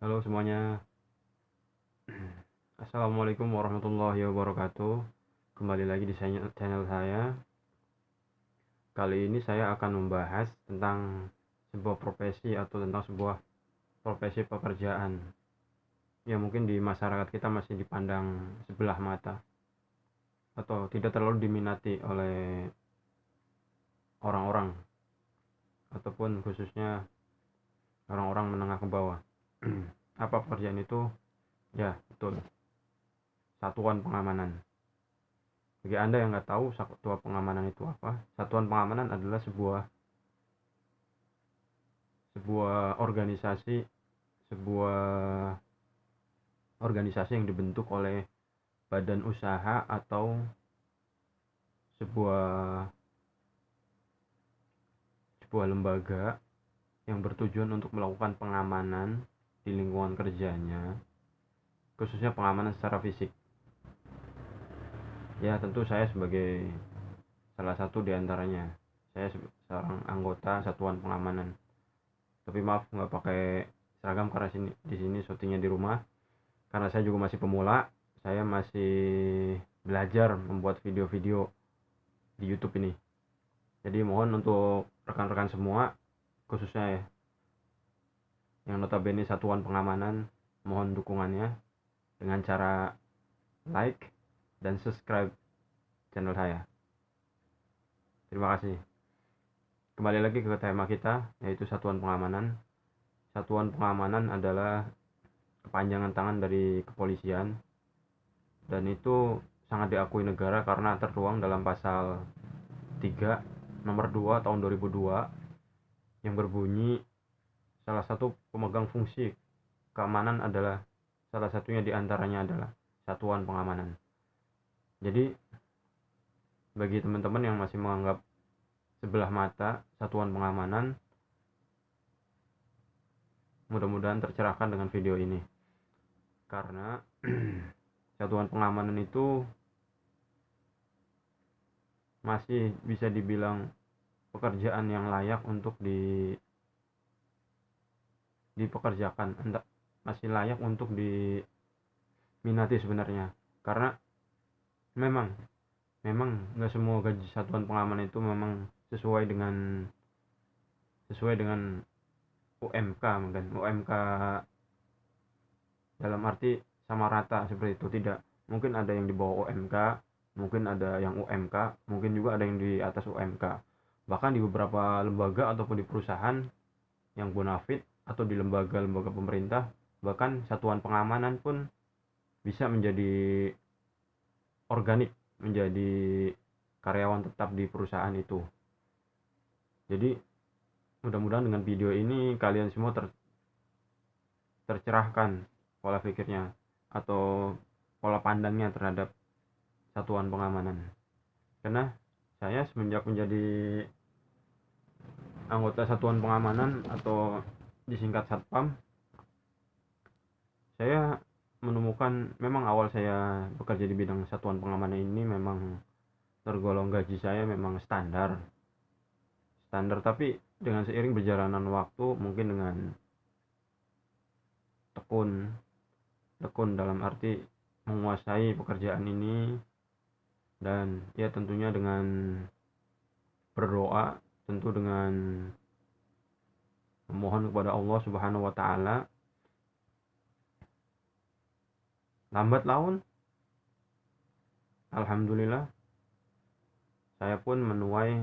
Halo semuanya, Assalamualaikum warahmatullahi wabarakatuh. Kembali lagi di channel saya. Kali ini saya akan membahas tentang sebuah profesi atau tentang sebuah profesi pekerjaan yang mungkin di masyarakat kita masih dipandang sebelah mata atau tidak terlalu diminati oleh orang-orang ataupun khususnya orang-orang menengah ke bawah. Apa pekerjaan itu? Ya, betul. Satuan pengamanan. Bagi Anda yang nggak tahu satuan pengamanan itu apa, satuan pengamanan adalah sebuah sebuah organisasi sebuah organisasi yang dibentuk oleh badan usaha atau sebuah sebuah lembaga yang bertujuan untuk melakukan pengamanan di lingkungan kerjanya, khususnya pengamanan secara fisik. Ya, tentu saya sebagai salah satu di antaranya. Saya seorang anggota satuan pengamanan. Tapi maaf nggak pakai seragam karena di sini syutingnya di rumah. Karena saya juga masih pemula, saya masih belajar membuat video-video di YouTube ini. Jadi mohon untuk rekan-rekan semua, khususnya ya, yang notabene satuan pengamanan, mohon dukungannya dengan cara like dan subscribe channel saya. Terima kasih. Kembali lagi ke tema kita, yaitu satuan pengamanan. Satuan pengamanan adalah kepanjangan tangan dari kepolisian, dan itu sangat diakui negara karena tertuang dalam pasal 3 nomor 2 tahun 2002 yang berbunyi salah satu pemegang fungsi keamanan adalah salah satunya diantaranya adalah satuan pengamanan. Jadi bagi teman-teman yang masih menganggap sebelah mata satuan pengamanan, mudah-mudahan tercerahkan dengan video ini, karena satuan pengamanan itu masih bisa dibilang pekerjaan yang layak untuk dipekerjakan, masih layak untuk diminati sebenarnya, karena memang nggak semua gaji satuan pengamanan itu memang sesuai dengan UMK. Mungkin UMK dalam arti sama rata seperti itu, tidak. Mungkin ada yang di bawah UMK, mungkin ada yang UMK, mungkin juga ada yang di atas UMK. Bahkan di beberapa lembaga ataupun di perusahaan yang bonafit atau di lembaga-lembaga pemerintah, bahkan satuan pengamanan pun bisa menjadi organik, menjadi karyawan tetap di perusahaan itu. Jadi mudah-mudahan dengan video ini kalian semua tercerahkan pola pikirnya atau pola pandangnya terhadap satuan pengamanan. Karena saya semenjak menjadi anggota satuan pengamanan atau disingkat Satpam, saya menemukan memang awal saya bekerja di bidang satuan pengamanan ini memang tergolong gaji saya memang standar, tapi dengan seiring berjalanan waktu, mungkin dengan tekun dalam arti menguasai pekerjaan ini, dan ya tentunya dengan berdoa, tentu dengan memohon kepada Allah Subhanahu wa taala, lambat laun alhamdulillah saya pun menuai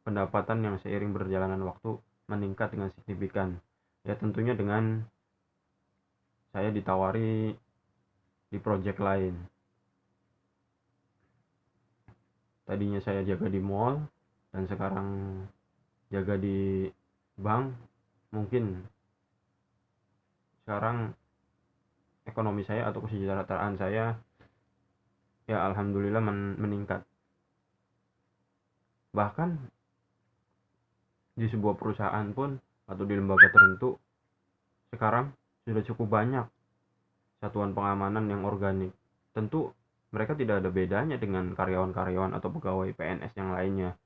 pendapatan yang seiring berjalanan waktu meningkat dengan signifikan. Ya tentunya dengan saya ditawari di project lain. Tadinya saya jaga di mall dan sekarang jaga di bank. Mungkin sekarang ekonomi saya atau kesejahteraan saya ya alhamdulillah meningkat. Bahkan di sebuah perusahaan pun atau di lembaga tertentu sekarang sudah cukup banyak satuan pengamanan yang organik. Tentu mereka tidak ada bedanya dengan karyawan-karyawan atau pegawai PNS yang lainnya,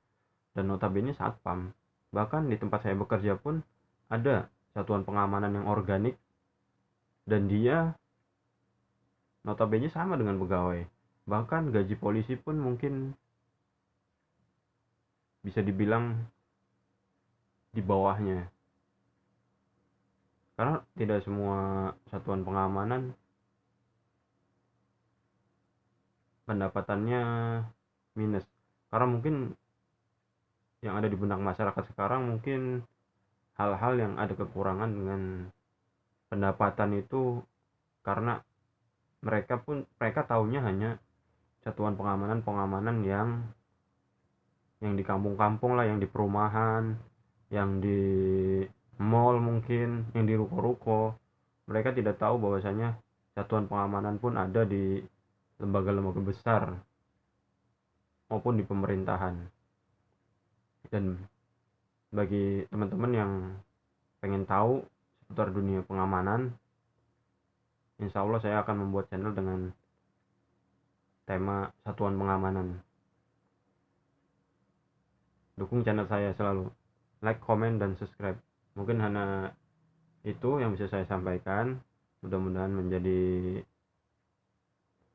dan notabene satpam. Bahkan di tempat saya bekerja pun ada satuan pengamanan yang organik dan dia notabene sama dengan pegawai, bahkan gaji polisi pun mungkin bisa dibilang di bawahnya, karena tidak semua satuan pengamanan pendapatannya minus. Karena mungkin yang ada di benak masyarakat sekarang, mungkin hal-hal yang ada kekurangan dengan pendapatan itu karena mereka taunya hanya satuan pengamanan yang di kampung-kampung lah, yang di perumahan, yang di mall, mungkin yang di ruko-ruko. Mereka tidak tahu bahwasanya satuan pengamanan pun ada di lembaga-lembaga besar maupun di pemerintahan. Dan bagi teman-teman yang pengen tahu seputar dunia pengamanan, insya Allah saya akan membuat channel dengan tema satuan pengamanan. Dukung channel saya selalu, like, comment, dan subscribe. Mungkin hanya itu yang bisa saya sampaikan. Mudah-mudahan menjadi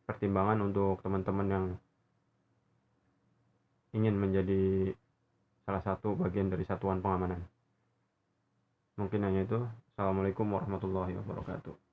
pertimbangan untuk teman-teman yang ingin menjadi salah satu bagian dari satuan pengamanan. Mungkin hanya itu. Assalamualaikum warahmatullahi wabarakatuh.